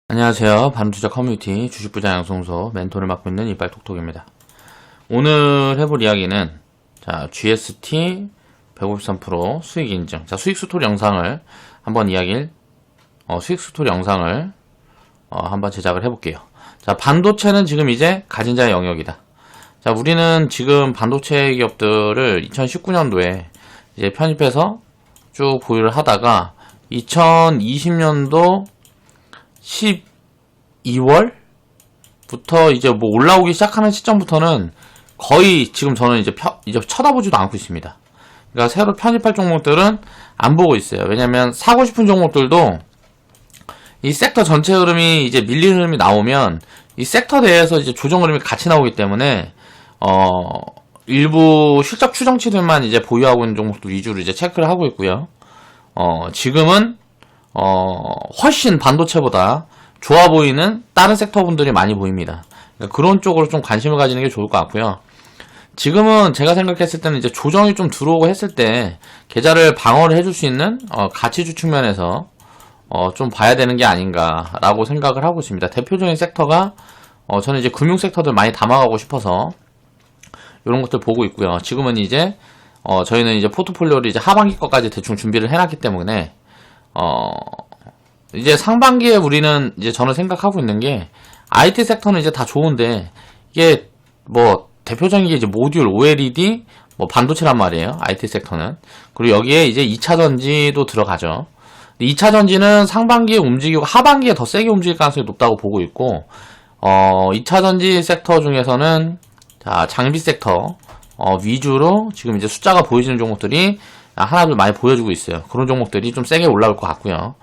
안녕하세요. 반도체 커뮤니티 주식부장 양성소 멘토를 맡고 있는 이빨톡톡입니다. 오늘 해볼 이야기는 GST 153% 수익 인증. 수익 스토리 영상을 한번 한번 제작을 해볼게요. 반도체는 지금 이제 가진 자의 영역이다. 우리는 지금 반도체 기업들을 2019년도에 이제 편입해서 쭉 보유를 하다가 2020년도 12월부터 이제 뭐 올라오기 시작하는 시점부터는 거의 지금 저는 이제 쳐다보지도 않고 있습니다. 그러니까 새로 편입할 종목들은 안 보고 있어요. 왜냐면 사고 싶은 종목들도 이 섹터 전체 흐름이 이제 밀리는 흐름이 나오면 이 섹터 내에서 이제 조정 흐름이 같이 나오기 때문에 일부 실적 추정치들만 이제 보유하고 있는 종목들 위주로 이제 체크를 하고 있고요. 지금은 훨씬 반도체보다 좋아 보이는 다른 섹터 분들이 많이 보입니다. 그러니까 그런 쪽으로 좀 관심을 가지는 게 좋을 것 같고요. 지금은 제가 생각했을 때는 이제 조정이 좀 들어오고 했을 때 계좌를 방어를 해줄 수 있는 가치주 측면에서 좀 봐야 되는 게 아닌가라고 생각을 하고 있습니다. 대표적인 섹터가 저는 이제 금융 섹터들 많이 담아가고 싶어서 이런 것들 보고 있고요. 지금은 이제 저희는 이제 포트폴리오를 이제 하반기 것까지 대충 준비를 해놨기 때문에 이제 상반기에 우리는 이제 저는 생각하고 있는 게 IT 섹터는 이제 다 좋은데 이게 뭐 대표적인 게 이제 모듈, OLED, 뭐 반도체란 말이에요. IT 섹터는. 그리고 여기에 이제 2차 전지도 들어가죠. 2차 전지는 상반기에 움직이고 하반기에 더 세게 움직일 가능성이 높다고 보고 있고 2차 전지 섹터 중에서는 장비 섹터 위주로 지금 이제 숫자가 보여지는 종목들이 하나둘 많이 보여주고 있어요. 그런 종목들이 좀 세게 올라올 것 같고요.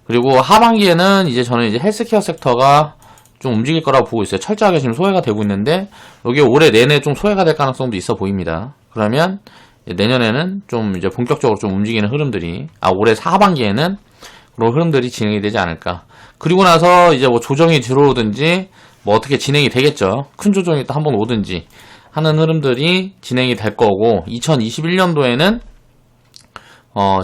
그리고 하반기에는 이제 저는 이제 헬스케어 섹터가 좀 움직일 거라고 보고 있어요. 철저하게 지금 소외가 되고 있는데 여기 올해 내내 좀 소외가 될 가능성도 있어 보입니다. 그러면 내년에는 좀 이제 본격적으로 좀 움직이는 흐름들이 올해 하반기에는 그런 흐름들이 진행이 되지 않을까. 그리고 나서 이제 뭐 조정이 들어오든지 뭐 어떻게 진행이 되겠죠. 큰 조정이 또 한번 오든지 하는 흐름들이 진행이 될 거고 2021년도에는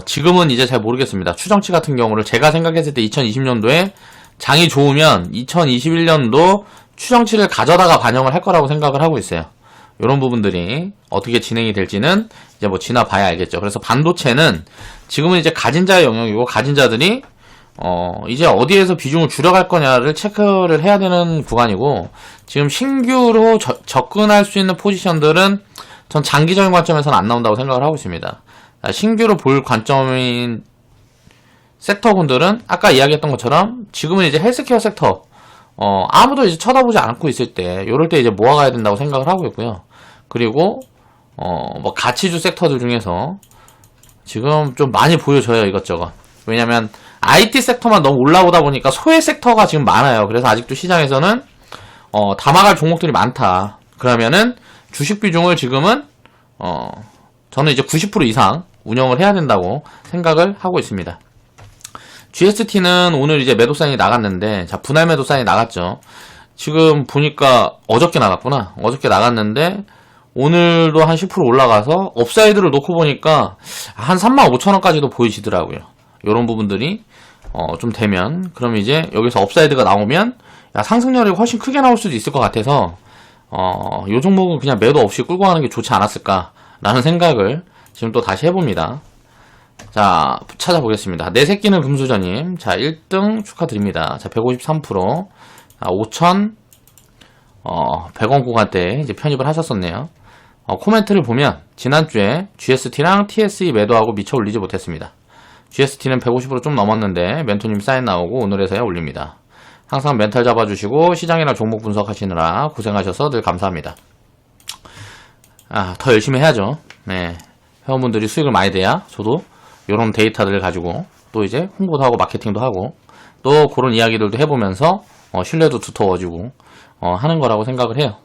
지금은 이제 잘 모르겠습니다. 추정치 같은 경우를 제가 생각했을 때 2020년도에 장이 좋으면 2021년도 추정치를 가져다가 반영을 할 거라고 생각을 하고 있어요. 이런 부분들이 어떻게 진행이 될지는 이제 뭐 지나봐야 알겠죠. 그래서 반도체는 지금은 이제 가진 자의 영역이고 가진 자들이 이제 어디에서 비중을 줄여갈 거냐를 체크를 해야 되는 구간이고 지금 신규로 접근할 수 있는 포지션들은 전 장기적인 관점에서는 안 나온다고 생각을 하고 있습니다. 신규로 볼 관점인 섹터분들은 아까 이야기했던 것처럼 지금은 이제 헬스케어 섹터 아무도 이제 쳐다보지 않고 있을 때 요럴 때 이제 모아가야 된다고 생각을 하고 있고요. 그리고 뭐 가치주 섹터들 중에서 지금 좀 많이 보여져요. 이것저것. 왜냐면 IT 섹터만 너무 올라오다 보니까 소외 섹터가 지금 많아요. 그래서 아직도 시장에서는 담아갈 종목들이 많다. 그러면은 주식 비중을 지금은 저는 이제 90% 이상 운영을 해야 된다고 생각을 하고 있습니다. GST는 오늘 이제 매도 사인이 나갔는데, 분할 매도 사인이 나갔죠. 지금 보니까 어저께 나갔구나. 어저께 나갔는데, 오늘도 한 10% 올라가서, 업사이드를 놓고 보니까, 한 35,000원까지도 보이시더라고요. 요런 부분들이, 좀 되면, 그럼 이제 여기서 업사이드가 나오면, 상승률이 훨씬 크게 나올 수도 있을 것 같아서, 요 종목은 그냥 매도 없이 끌고 가는 게 좋지 않았을까라는 생각을 지금 또 다시 해봅니다. 자, 찾아보겠습니다. 내 새끼는 금수저님. 1등 축하드립니다. 153%. 5,100원 구간대 이제 편입을 하셨었네요. 코멘트를 보면, 지난주에 GST랑 TSE 매도하고 미처 올리지 못했습니다. GST는 150% 좀 넘었는데, 멘토님 사인 나오고 오늘에서야 올립니다. 항상 멘탈 잡아주시고, 시장이나 종목 분석하시느라 고생하셔서 늘 감사합니다. 더 열심히 해야죠. 네. 회원분들이 수익을 많이 내야 저도 요런 데이터들을 가지고 또 이제 홍보도 하고 마케팅도 하고 또 그런 이야기들도 해보면서 신뢰도 두터워지고 하는 거라고 생각을 해요.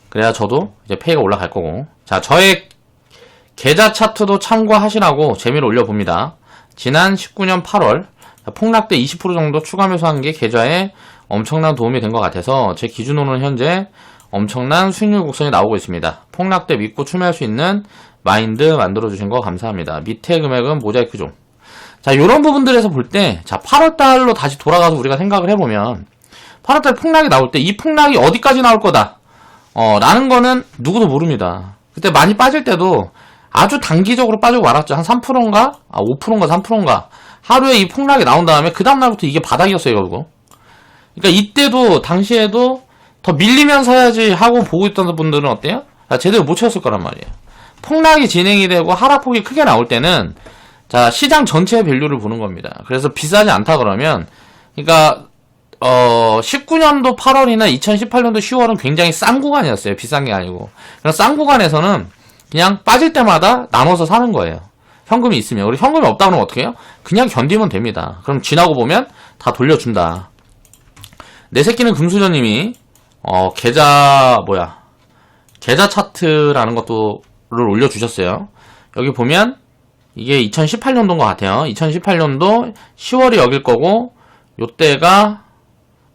그래야 저도 이제 페이가 올라갈 거고. 저의 계좌 차트도 참고하시라고 재미로 올려봅니다. 지난 19년 8월 폭락대 20% 정도 추가 매수한 게 계좌에 엄청난 도움이 된 것 같아서 제 기준으로는 현재 엄청난 수익률 곡선이 나오고 있습니다. 폭락대 믿고 추매할 수 있는 마인드 만들어주신 거 감사합니다. 밑에 금액은 모자이크 좀. 자, 요런 부분들에서 볼 때, 자, 8월달로 다시 돌아가서 우리가 생각을 해보면, 8월달 폭락이 나올 때 이 폭락이 어디까지 나올 거다. 라는 거는 누구도 모릅니다. 그때 많이 빠질 때도 아주 단기적으로 빠지고 말았죠. 한 3%인가? 5%인가 3%인가? 하루에 이 폭락이 나온 다음에 그 다음날부터 이게 바닥이었어요, 결국. 그러니까 이때도, 당시에도 더 밀리면서 해야지 하고 보고 있던 분들은 어때요? 제대로 못 쳤을 거란 말이에요. 폭락이 진행이 되고 하락폭이 크게 나올 때는, 자, 시장 전체의 밸류를 보는 겁니다. 그래서 비싸지 않다 그러면, 그러니까, 19년도 8월이나 2018년도 10월은 굉장히 싼 구간이었어요. 비싼 게 아니고. 그런 싼 구간에서는 그냥 빠질 때마다 나눠서 사는 거예요. 현금이 있으면. 우리 현금이 없다 그러면 어떻게 해요? 그냥 견디면 됩니다. 그럼 지나고 보면 다 돌려준다. 내 새끼는 금수저님이, 계좌 차트라는 것도를 올려주셨어요. 여기 보면, 이게 2018년도인 것 같아요. 2018년도 10월이 여길 거고, 요때가,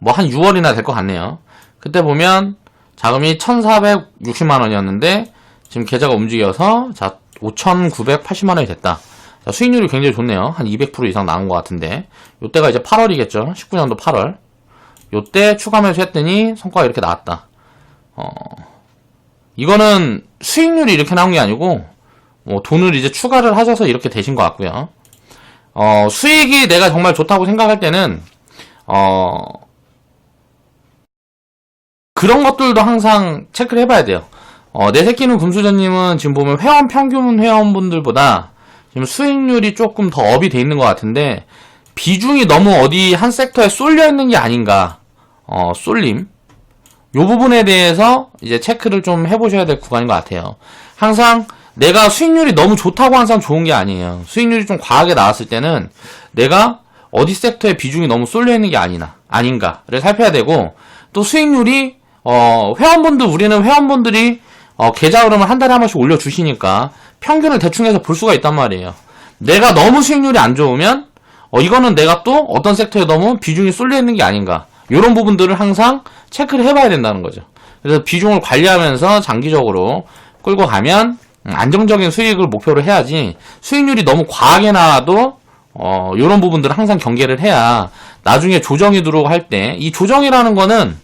한 6월이나 될 것 같네요. 그때 보면, 자금이 1,460만원이었는데, 지금 계좌가 움직여서, 자, 5,980만원이 됐다. 자, 수익률이 굉장히 좋네요. 한 200% 이상 나온 것 같은데, 요때가 이제 8월이겠죠. 19년도 8월. 요때 추가 매수했더니 성과가 이렇게 나왔다. 이거는 수익률이 이렇게 나온 게 아니고 돈을 이제 추가를 하셔서 이렇게 되신 것 같고요. 수익이 내가 정말 좋다고 생각할 때는 그런 것들도 항상 체크를 해봐야 돼요. 내 새끼는 금수저님은 지금 보면 평균 회원분들보다 지금 수익률이 조금 더 업이 돼 있는 것 같은데 비중이 너무 어디 한 섹터에 쏠려 있는 게 아닌가. 쏠림. 요 부분에 대해서 이제 체크를 좀 해보셔야 될 구간인 것 같아요. 항상 내가 수익률이 너무 좋다고 항상 좋은 게 아니에요. 수익률이 좀 과하게 나왔을 때는 내가 어디 섹터에 비중이 너무 쏠려 있는 게 아닌가를 살펴야 되고, 또 수익률이, 우리는 회원분들이, 계좌 흐름을 한 달에 한 번씩 올려주시니까 평균을 대충 해서 볼 수가 있단 말이에요. 내가 너무 수익률이 안 좋으면, 이거는 내가 또 어떤 섹터에 너무 비중이 쏠려 있는 게 아닌가. 이런 부분들을 항상 체크를 해봐야 된다는 거죠. 그래서 비중을 관리하면서 장기적으로 끌고 가면 안정적인 수익을 목표로 해야지, 수익률이 너무 과하게 나와도 이런 부분들을 항상 경계를 해야 나중에 조정이 들어오고 할 때, 이 조정이라는 거는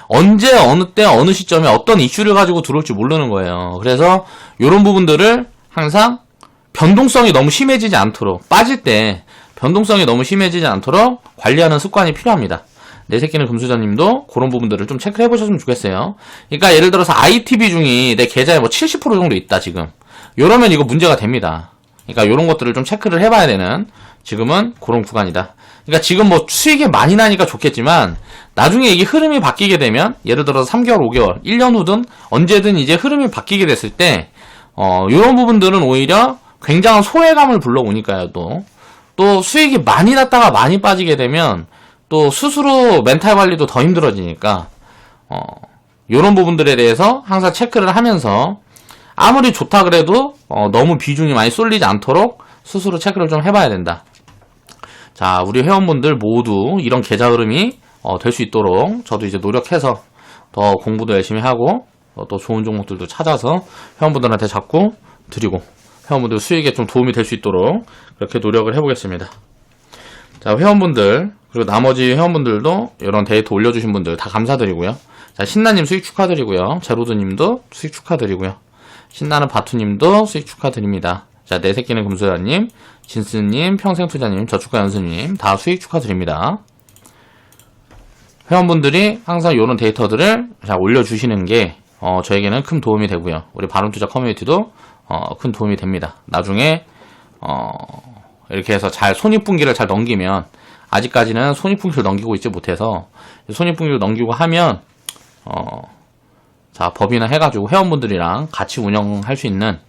언제 어느 때 어느 시점에 어떤 이슈를 가지고 들어올지 모르는 거예요. 그래서 이런 부분들을 항상 변동성이 너무 심해지지 않도록, 빠질 때 변동성이 너무 심해지지 않도록 관리하는 습관이 필요합니다. 내 새끼는 금수저님도 그런 부분들을 좀 체크해 보셨으면 좋겠어요. 그러니까 예를 들어서 IT 비중이 내 계좌에 70% 정도 있다 지금. 요러면 이거 문제가 됩니다. 그러니까 요런 것들을 좀 체크를 해봐야 되는 지금은 그런 구간이다. 그러니까 지금 수익이 많이 나니까 좋겠지만 나중에 이게 흐름이 바뀌게 되면, 예를 들어서 3개월, 5개월, 1년 후든 언제든 이제 흐름이 바뀌게 됐을 때 요런 부분들은 오히려 굉장한 소외감을 불러오니까요. 또 수익이 많이 났다가 많이 빠지게 되면 또 스스로 멘탈 관리도 더 힘들어지니까 요런 부분들에 대해서 항상 체크를 하면서 아무리 좋다 그래도 너무 비중이 많이 쏠리지 않도록 스스로 체크를 좀 해봐야 된다. 자, 우리 회원분들 모두 이런 계좌 흐름이 될 수 있도록 저도 이제 노력해서 더 공부도 열심히 하고 또 좋은 종목들도 찾아서 회원분들한테 자꾸 드리고 회원분들 수익에 좀 도움이 될 수 있도록 그렇게 노력을 해보겠습니다. 자, 회원분들 그리고 나머지 회원분들도 이런 데이터 올려주신 분들 다 감사드리고요. 자, 신나님 수익 축하드리고요. 제로드님도 수익 축하드리고요. 신나는 바투님도 수익 축하드립니다. 자, 내 새끼는 금수저님, 진스님, 평생투자님, 저축가 연수님 다 수익 축하드립니다. 회원분들이 항상 이런 데이터들을 자, 올려주시는 게 저에게는 큰 도움이 되고요. 우리 바론투자 커뮤니티도 큰 도움이 됩니다. 나중에 이렇게 해서 잘 손익분기를 잘 넘기면, 아직까지는 손익분기를 넘기고 있지 못해서 손익분기를 넘기고 하면 자, 법인화 해가지고 회원분들이랑 같이 운영할 수 있는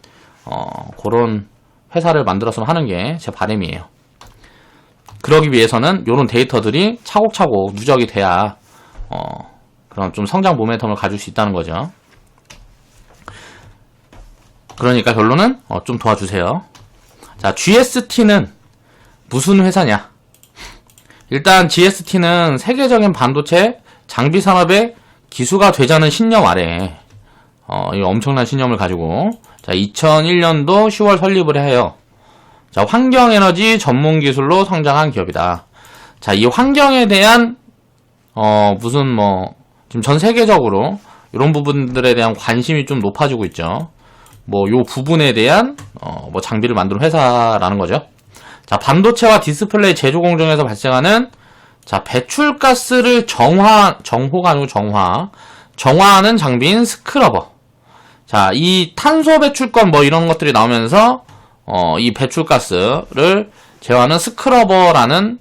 그런 회사를 만들었으면 하는 게 제 바람이에요. 그러기 위해서는 이런 데이터들이 차곡차곡 누적이 돼야 그런 좀 성장 모멘텀을 가질 수 있다는 거죠. 그러니까 결론은 좀 도와주세요. 자, GST는 무슨 회사냐? 일단 GST는 세계적인 반도체 장비 산업의 기수가 되자는 신념 아래 이 엄청난 신념을 가지고 자, 2001년도 10월 설립을 해요. 자, 환경에너지 전문 기술로 성장한 기업이다. 자, 이 환경에 대한 지금 전 세계적으로 이런 부분들에 대한 관심이 좀 높아지고 있죠. 요 부분에 대한 장비를 만드는 회사라는 거죠. 자, 반도체와 디스플레이 제조 공정에서 발생하는 자, 배출가스를 정화가 아니고 정화하는 장비인 스크러버. 자, 이 탄소 배출권 이런 것들이 나오면서 이 배출가스를 제어하는 스크러버라는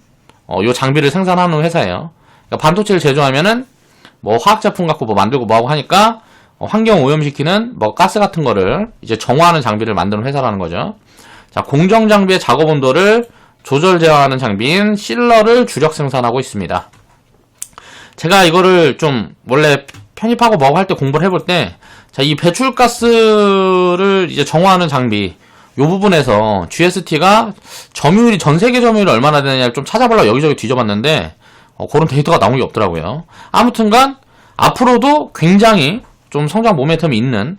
요 장비를 생산하는 회사예요. 그러니까 반도체를 제조하면은 화학제품 갖고 만들고 뭐하고 하니까 환경 오염시키는 가스 같은 거를 이제 정화하는 장비를 만드는 회사라는 거죠. 자, 공정 장비의 작업 온도를 조절 제어하는 장비인 실러를 주력 생산하고 있습니다. 제가 이거를 좀 원래 편입하고 뭐하고 할 때 공부를 해볼 때, 자, 이 배출가스를 이제 정화하는 장비 요 부분에서 GST가 점유율이 전 세계 점유율이 얼마나 되느냐를 좀 찾아보려고 여기저기 뒤져봤는데 그런 데이터가 나온 게 없더라고요. 아무튼간 앞으로도 굉장히 좀 성장 모멘텀이 있는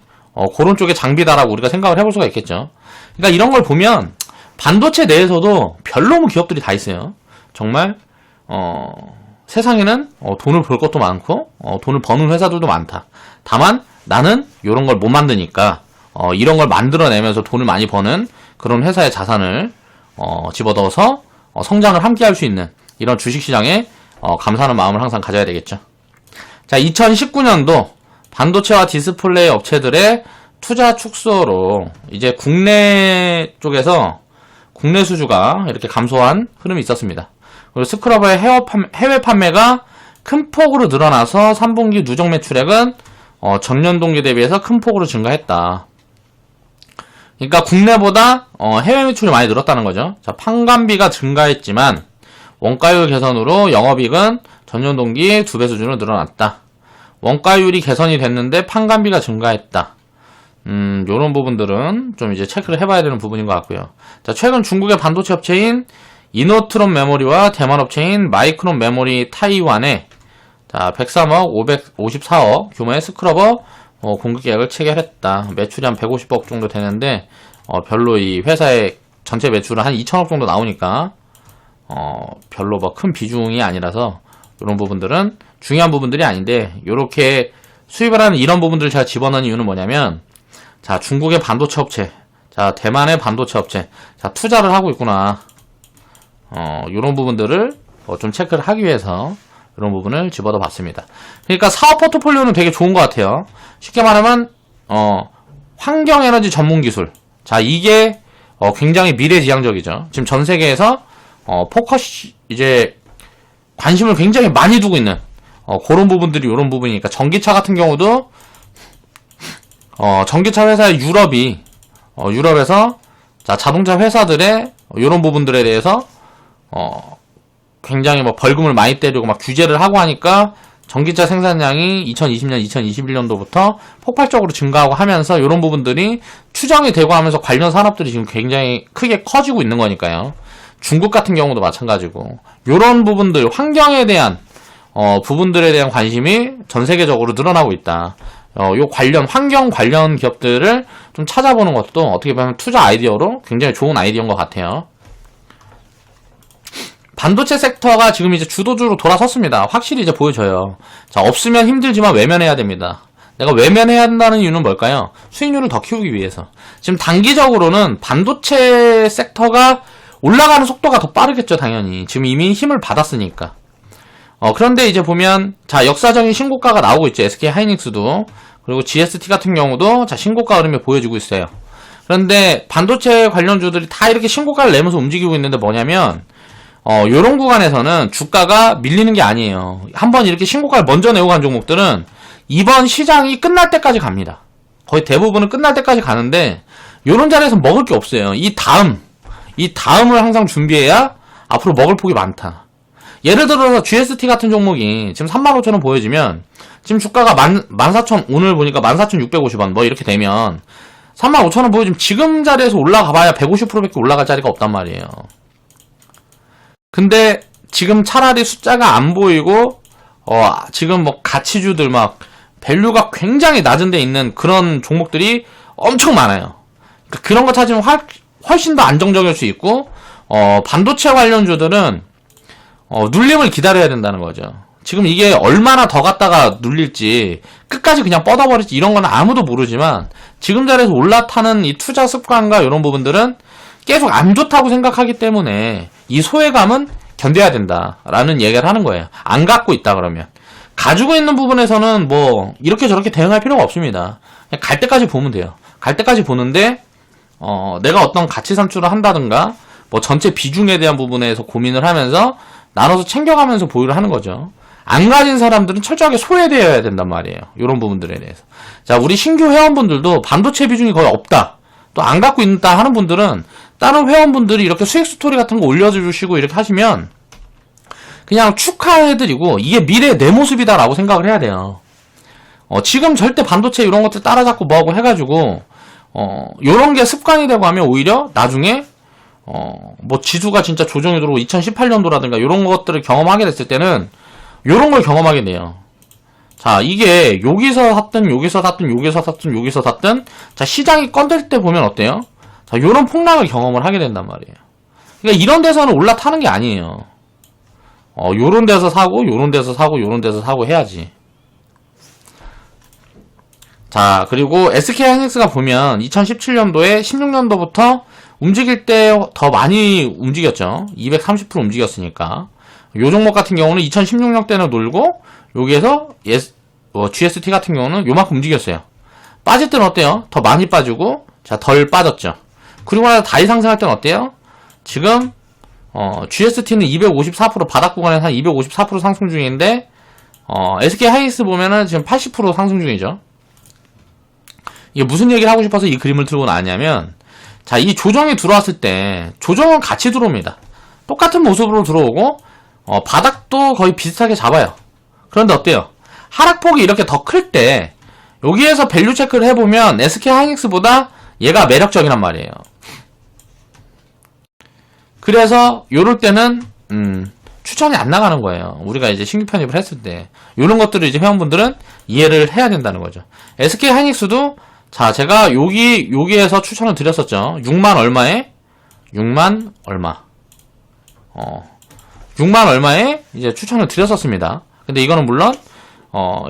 그런 쪽의 장비다라고 우리가 생각을 해볼 수가 있겠죠. 그러니까 이런 걸 보면 반도체 내에서도 별로무 기업들이 다 있어요. 정말 세상에는 돈을 벌 것도 많고 돈을 버는 회사들도 많다. 다만 나는 이런 걸 못 만드니까 이런 걸 만들어내면서 돈을 많이 버는 그런 회사의 자산을 집어넣어서 성장을 함께 할 수 있는 이런 주식시장에 감사하는 마음을 항상 가져야 되겠죠. 자, 2019년도 반도체와 디스플레이 업체들의 투자 축소로 이제 국내 쪽에서 국내 수주가 이렇게 감소한 흐름이 있었습니다. 그리고 스크러버의 해외 판매가 큰 폭으로 늘어나서 3분기 누적 매출액은 전년 동기 대비해서 큰 폭으로 증가했다. 그러니까 국내보다 해외 매출이 많이 늘었다는 거죠. 자, 판관비가 증가했지만 원가율 개선으로 영업이익은 전년 동기 2배 수준으로 늘어났다. 원가율이 개선이 됐는데 판관비가 증가했다. 요런 부분들은 좀 이제 체크를 해봐야 되는 부분인 것 같고요. 자, 최근 중국의 반도체 업체인 이노트론 메모리와 대만 업체인 마이크론 메모리 타이완에 자, 103억 554억 규모의 스크러버 공급 계약을 체결했다. 매출이 한 150억 정도 되는데 별로 이 회사의 전체 매출은 한 2천억 정도 나오니까 별로 큰 비중이 아니라서 이런 부분들은 중요한 부분들이 아닌데, 요렇게 수입을 하는 이런 부분들을 제가 집어넣은 이유는 뭐냐면, 자, 중국의 반도체 업체, 자, 대만의 반도체 업체, 자, 투자를 하고 있구나. 요런 부분들을 좀 체크를 하기 위해서 이런 부분을 집어넣어 봤습니다. 그러니까 사업 포트폴리오는 되게 좋은 것 같아요. 쉽게 말하면 환경에너지 전문기술, 자, 이게 굉장히 미래지향적이죠. 지금 전 세계에서 포커스 이제 관심을 굉장히 많이 두고 있는 그런 부분들이 이런 부분이니까, 전기차 같은 경우도 전기차 회사의 유럽에서 자, 자동차 회사들의 이런 부분들에 대해서 굉장히 벌금을 많이 때리고 규제를 하고 하니까 전기차 생산량이 2020년, 2021년도부터 폭발적으로 증가하고 하면서 이런 부분들이 추정이 되고 하면서 관련 산업들이 지금 굉장히 크게 커지고 있는 거니까요. 중국 같은 경우도 마찬가지고, 이런 부분들, 환경에 대한 부분들에 대한 관심이 전 세계적으로 늘어나고 있다. 요 환경 관련 기업들을 좀 찾아보는 것도 어떻게 보면 투자 아이디어로 굉장히 좋은 아이디어인 것 같아요. 반도체 섹터가 지금 이제 주도주로 돌아섰습니다. 확실히 이제 보여져요. 자, 없으면 힘들지만 외면해야 됩니다. 내가 외면해야 한다는 이유는 뭘까요? 수익률을 더 키우기 위해서. 지금 단기적으로는 반도체 섹터가 올라가는 속도가 더 빠르겠죠, 당연히. 지금 이미 힘을 받았으니까. 그런데 이제 보면, 자, 역사적인 신고가가 나오고 있죠. SK 하이닉스도. 그리고 GST 같은 경우도, 자, 신고가 흐름이 보여지고 있어요. 그런데 반도체 관련주들이 다 이렇게 신고가를 내면서 움직이고 있는데 뭐냐면, 요런 구간에서는 주가가 밀리는 게 아니에요. 한번 이렇게 신고가를 먼저 내고 간 종목들은 이번 시장이 끝날 때까지 갑니다. 거의 대부분은 끝날 때까지 가는데, 요런 자리에서 먹을 게 없어요. 이 다음을 항상 준비해야 앞으로 먹을 폭이 많다. 예를 들어서 GST 같은 종목이 지금 35,000원 보여지면, 지금 주가가 14,000, 오늘 보니까 14,650원 이렇게 되면 35,000원 보여지면 지금 자리에서 올라가봐야 150%밖에 올라갈 자리가 없단 말이에요. 근데 지금 차라리 숫자가 안 보이고 지금 가치주들 밸류가 굉장히 낮은 데 있는 그런 종목들이 엄청 많아요. 그러니까 그런 거 찾으면 훨씬 더 안정적일 수 있고, 반도체 관련주들은, 눌림을 기다려야 된다는 거죠. 지금 이게 얼마나 더 갔다가 눌릴지, 끝까지 그냥 뻗어버릴지, 이런 건 아무도 모르지만, 지금 자리에서 올라타는 이 투자 습관과 이런 부분들은 계속 안 좋다고 생각하기 때문에, 이 소외감은 견뎌야 된다라는 얘기를 하는 거예요. 안 갖고 있다 그러면. 가지고 있는 부분에서는 뭐 이렇게 저렇게 대응할 필요가 없습니다. 그냥 갈 때까지 보면 돼요. 갈 때까지 보는데 내가 어떤 가치 산출을 한다든가 뭐 전체 비중에 대한 부분에서 고민을 하면서 나눠서 챙겨가면서 보유를 하는 거죠. 안 가진 사람들은 철저하게 소외되어야 된단 말이에요. 이런 부분들에 대해서. 자, 우리 신규 회원분들도 반도체 비중이 거의 없다. 또 안 갖고 있다 하는 분들은 다른 회원분들이 이렇게 수익 스토리 같은 거 올려주시고 이렇게 하시면 그냥 축하해드리고 이게 미래의 내 모습이다라고 생각을 해야 돼요. 지금 절대 반도체 이런 것들 따라잡고 뭐하고 해가지고 요런 게 습관이 되고 하면 오히려 나중에 뭐 지수가 진짜 조정이 들어오고 2018년도라든가 요런 것들을 경험하게 됐을 때는 요런 걸 경험하게 돼요. 자, 이게 여기서 샀든 여기서 샀든 여기서 샀든 여기서 샀든 자, 시장이 건들 때 보면 어때요? 자, 요런 폭락을 경험을 하게 된단 말이에요. 그러니까 이런 데서는 올라타는 게 아니에요. 요런 데서 사고 요런 데서 사고 요런 데서 사고 해야지. 자, 그리고 SK하이닉스가 보면 2017년도에 16년도부터 움직일 때 더 많이 움직였죠. 230% 움직였으니까. 요 종목 같은 경우는 2016년 때는 놀고 여기에서 GST 같은 경우는 요만큼 움직였어요. 빠질 때는 어때요? 더 많이 빠지고 자, 덜 빠졌죠. 그리고 나서 다시 상승할 때는 어때요? 지금 GST는 254% 바닥 구간에서 한 254% 상승 중인데 SK하이닉스 보면은 지금 80% 상승 중이죠. 이게 무슨 얘기를 하고 싶어서 이 그림을 틀고 나왔냐면 자, 이 조정이 들어왔을 때 조정은 같이 들어옵니다. 똑같은 모습으로 들어오고 바닥도 거의 비슷하게 잡아요. 그런데 어때요? 하락폭이 이렇게 더 클 때 여기에서 밸류 체크를 해보면 SK하이닉스보다 얘가 매력적이란 말이에요. 그래서 요럴 때는 추천이 안 나가는 거예요. 우리가 이제 신규 편입을 했을 때 요런 것들을 이제 회원분들은 이해를 해야 된다는 거죠. SK하이닉스도 자, 제가 여기에서 추천을 드렸었죠. 6만 얼마에 6만 얼마 6만 얼마에 이제 추천을 드렸었습니다. 근데 이거는 물론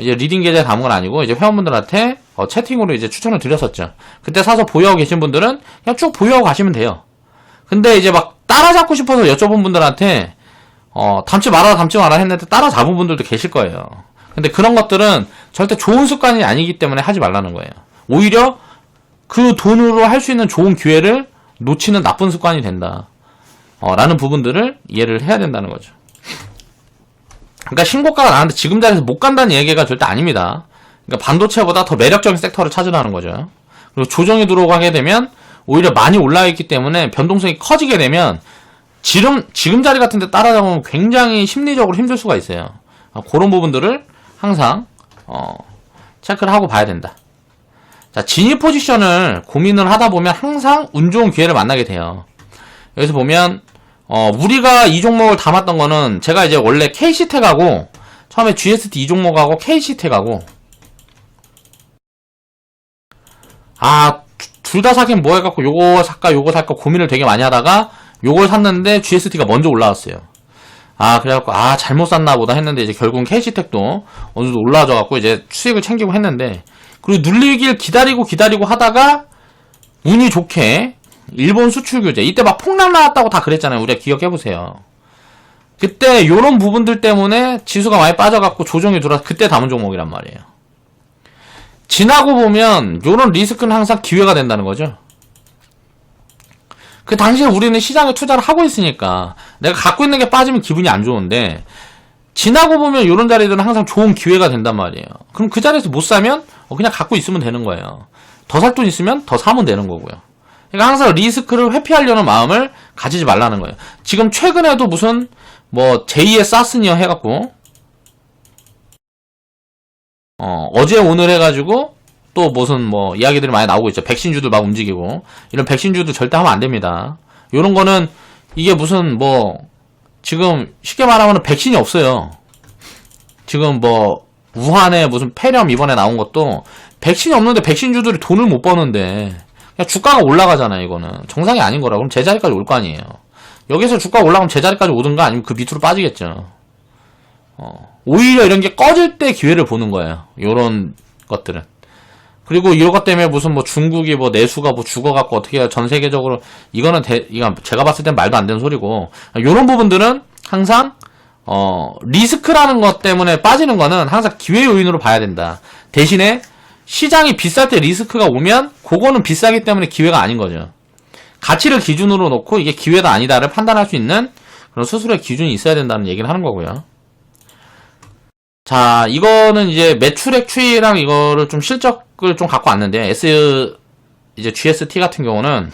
이제 리딩 계좌에 담은 건 아니고 이제 회원분들한테 채팅으로 이제 추천을 드렸었죠. 그때 사서 보유하고 계신 분들은 그냥 쭉 보유하고 가시면 돼요. 근데 이제 막 따라잡고 싶어서 여쭤본 분들한테 담지 마라 했는데 따라잡은 분들도 계실 거예요. 근데 그런 것들은 절대 좋은 습관이 아니기 때문에 하지 말라는 거예요. 오히려 그 돈으로 할 수 있는 좋은 기회를 놓치는 나쁜 습관이 된다. 라는 부분들을 이해를 해야 된다는 거죠. 그러니까 신고가가 나왔는데 지금 자리에서 못 간다는 얘기가 절대 아닙니다. 그러니까 반도체보다 더 매력적인 섹터를 찾으라는 거죠. 그리고 조정이 들어오고 하게 되면 오히려 많이 올라와 있기 때문에 변동성이 커지게 되면 지금 자리 같은 데 따라잡으면 굉장히 심리적으로 힘들 수가 있어요. 그런 부분들을 항상 체크를 하고 봐야 된다. 자, 진입 포지션을 고민을 하다 보면 항상 운 좋은 기회를 만나게 돼요. 여기서 보면 우리가 이 종목을 담았던 거는 제가 이제 원래 KC텍하고 처음에 GST 이 종목하고 KC텍하고 둘 다 사긴 뭐 해갖고 요거 살까 고민을 되게 많이 하다가 요걸 샀는데 GST가 먼저 올라왔어요. 그래갖고 잘못 샀나 보다 했는데 이제 결국은 KC텍도 어느 정도 올라와줘갖고 이제 수익을 챙기고 했는데 그리고 눌리길 기다리고 하다가 운이 좋게 일본 수출 규제 이때 막 폭락 나왔다고 다 그랬잖아요. 우리가 기억해보세요. 그때 요런 부분들 때문에 지수가 많이 빠져갖고 조정이 들어와서 그때 담은 종목이란 말이에요. 지나고 보면 요런 리스크는 항상 기회가 된다는 거죠. 그 당시에 우리는 시장에 투자를 하고 있으니까 내가 갖고 있는 게 빠지면 기분이 안 좋은데 지나고 보면 요런 자리들은 항상 좋은 기회가 된단 말이에요. 그럼 그 자리에서 못 사면 그냥 갖고 있으면 되는 거예요. 더 살 돈 있으면 더 사면 되는 거고요. 그러니까 항상 리스크를 회피하려는 마음을 가지지 말라는 거예요. 지금 최근에도 무슨 뭐 제2의 사스니어 해갖고 어제 오늘 해가지고 또 무슨 뭐 이야기들이 많이 나오고 있죠. 백신주들 막 움직이고 이런 백신주도 절대 하면 안 됩니다. 요런 거는 이게 무슨 뭐 지금 쉽게 말하면 백신이 없어요. 지금 뭐 우한에 무슨 폐렴 이번에 나온 것도 백신이 없는데 백신주들이 돈을 못 버는데 그냥 주가가 올라가잖아요, 이거는. 정상이 아닌 거라. 그럼 제자리까지 올 거 아니에요. 여기서 주가가 올라가면 제자리까지 오든가 아니면 그 밑으로 빠지겠죠. 오히려 이런 게 꺼질 때 기회를 보는 거예요. 요런 것들은. 그리고 이런 것 때문에 무슨 뭐 중국이 뭐 내수가 뭐 죽어갖고 어떻게 해야 전 세계적으로 이거는 이건 제가 봤을 땐 말도 안 되는 소리고 요런 부분들은 항상 리스크라는 것 때문에 빠지는 거는 항상 기회 요인으로 봐야 된다. 대신에 시장이 비쌀 때 리스크가 오면 그거는 비싸기 때문에 기회가 아닌 거죠. 가치를 기준으로 놓고 이게 기회다 아니다를 판단할 수 있는 그런 스스로의 기준이 있어야 된다는 얘기를 하는 거고요. 자, 이거는 이제 매출액 추이랑 이거를 좀 실적을 좀 갖고 왔는데, 이제 GST 같은 경우는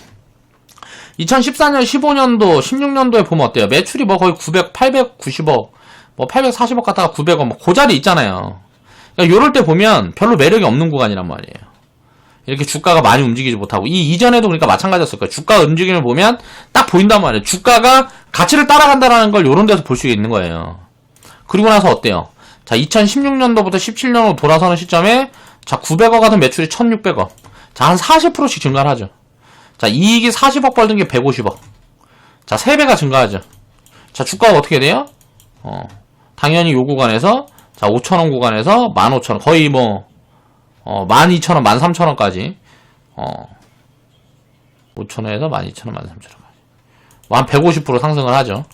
2014년, 15년도, 16년도에 보면 어때요? 매출이 뭐 거의 890억, 뭐 840억 갔다가 900억, 뭐 그 자리 있잖아요. 그러니까 요럴 때 보면 별로 매력이 없는 구간이란 말이에요. 이렇게 주가가 많이 움직이지 못하고, 이전에도 그러니까 마찬가지였을 거예요. 주가 움직임을 보면 딱 보인단 말이에요. 주가가 가치를 따라간다라는 걸 요런 데서 볼 수 있는 거예요. 그리고 나서 어때요? 자, 2016년도부터 17년으로 돌아서는 시점에, 자, 900억 같은 매출이 1600억. 자, 한 40%씩 증가를 하죠. 자, 이익이 40억 벌던 게 150억. 자, 3배가 증가하죠. 자, 주가가 어떻게 돼요? 당연히 요 구간에서, 자, 5,000원 구간에서 15,000원. 거의 뭐, 12,000원, 13,000원까지. 5,000원에서 12,000원, 13,000원까지. 한 150% 상승을 하죠.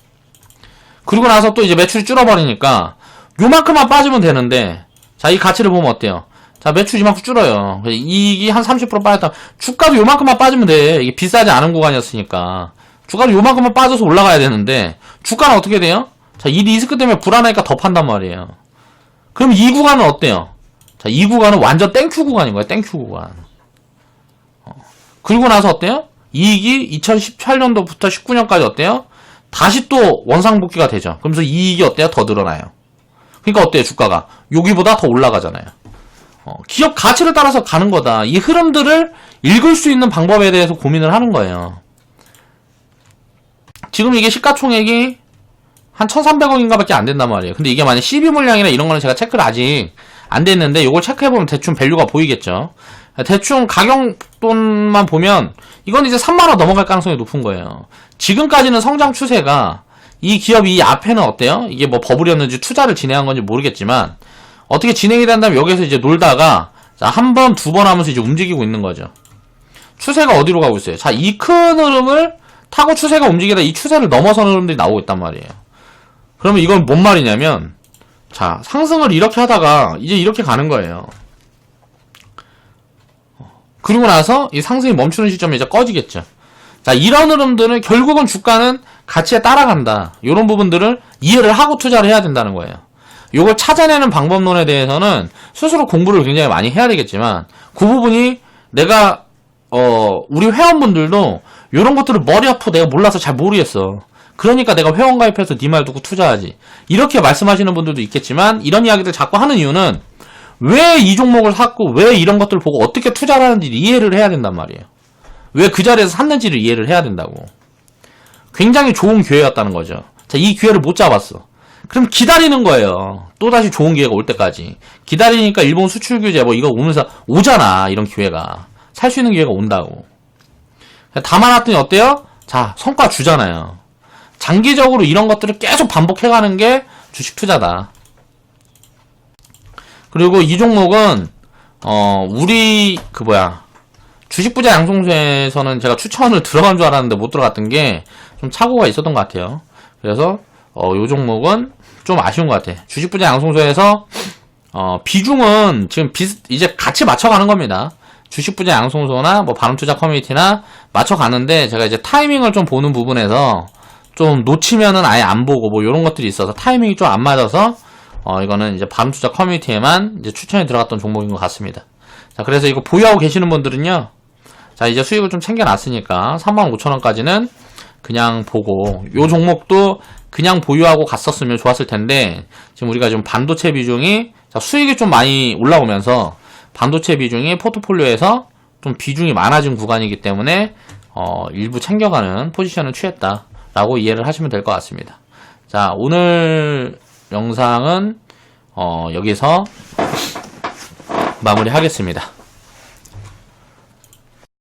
그리고 나서 또 이제 매출이 줄어버리니까, 요만큼만 빠지면 되는데, 자, 이 가치를 보면 어때요? 자, 매출 이만큼 줄어요. 이익이 한 30% 빠졌다. 주가도 요만큼만 빠지면 돼. 이게 비싸지 않은 구간이었으니까. 주가도 요만큼만 빠져서 올라가야 되는데, 주가는 어떻게 돼요? 자, 이 리스크 때문에 불안하니까 더 판단 말이에요. 그럼 이 구간은 어때요? 자, 이 구간은 완전 땡큐 구간인 거예요. 땡큐 구간. 그리고 나서 어때요? 이익이 2018년도부터 19년까지 어때요? 다시 또 원상복귀가 되죠. 그러면서 이익이 어때요? 더 늘어나요. 그러니까 어때요? 주가가 여기보다 더 올라가잖아요. 기업 가치를 따라서 가는 거다. 이 흐름들을 읽을 수 있는 방법에 대해서 고민을 하는 거예요. 지금 이게 시가총액이 한 1300억인가 밖에 안 된단 말이에요. 근데 이게 만약 12 물량이나 이런 거는 제가 체크를 아직 안 됐는데 이걸 체크해보면 대충 밸류가 보이겠죠. 대충 가격돈만 보면 이건 이제 3만원 넘어갈 가능성이 높은 거예요. 지금까지는 성장 추세가 이 기업이 이 앞에는 어때요? 이게 뭐 버블이었는지 투자를 진행한 건지 모르겠지만 어떻게 진행이 된다면 여기서 이제 놀다가 자, 한 번, 두 번 하면서 이제 움직이고 있는 거죠. 추세가 어디로 가고 있어요? 자, 이 큰 흐름을 타고 추세가 움직이다 이 추세를 넘어서는 흐름들이 나오고 있단 말이에요. 그러면 이건 뭔 말이냐면 자, 상승을 이렇게 하다가 이제 이렇게 가는 거예요. 그리고 나서 이 상승이 멈추는 시점에 이제 꺼지겠죠. 자, 이런 흐름들은 결국은 주가는 가치에 따라간다. 이런 부분들을 이해를 하고 투자를 해야 된다는 거예요. 요걸 찾아내는 방법론에 대해서는 스스로 공부를 굉장히 많이 해야 되겠지만 그 부분이 내가 우리 회원분들도 이런 것들을 머리 아프고 내가 몰라서 잘 모르겠어. 그러니까 내가 회원 가입해서 네 말 듣고 투자하지. 이렇게 말씀하시는 분들도 있겠지만 이런 이야기들 자꾸 하는 이유는 왜 이 종목을 샀고 왜 이런 것들을 보고 어떻게 투자를 하는지 이해를 해야 된단 말이에요. 왜 그 자리에서 샀는지를 이해를 해야 된다고. 굉장히 좋은 기회였다는 거죠. 자, 이 기회를 못 잡았어. 그럼 기다리는 거예요. 또다시 좋은 기회가 올 때까지. 기다리니까 일본 수출 규제 뭐 이거 오면서 오잖아. 이런 기회가. 살 수 있는 기회가 온다고. 담아놨더니 어때요? 자, 성과 주잖아요. 장기적으로 이런 것들을 계속 반복해가는 게 주식 투자다. 그리고 이 종목은 우리 주식부자 양성소에서는 제가 추천을 들어간 줄 알았는데 못 들어갔던 게 좀 착오가 있었던 것 같아요. 그래서 요 종목은 좀 아쉬운 것 같아. 주식부자 양성소에서 비중은 지금 이제 같이 맞춰가는 겁니다. 주식부자 양성소나 뭐 바람투자 커뮤니티나 맞춰가는데 제가 이제 타이밍을 좀 보는 부분에서 좀 놓치면은 아예 안 보고 뭐 이런 것들이 있어서 타이밍이 좀 안 맞아서 이거는 이제 바람투자 커뮤니티에만 이제 추천이 들어갔던 종목인 것 같습니다. 자, 그래서 이거 보유하고 계시는 분들은요. 자, 이제 수익을 좀 챙겨놨으니까 35,000원까지는 그냥 보고 요 종목도 그냥 보유하고 갔었으면 좋았을 텐데 지금 우리가 지금 반도체 비중이 수익이 좀 많이 올라오면서 반도체 비중이 포트폴리오에서 좀 비중이 많아진 구간이기 때문에 일부 챙겨가는 포지션을 취했다라고 이해를 하시면 될 것 같습니다. 자, 오늘 영상은 여기서 마무리하겠습니다.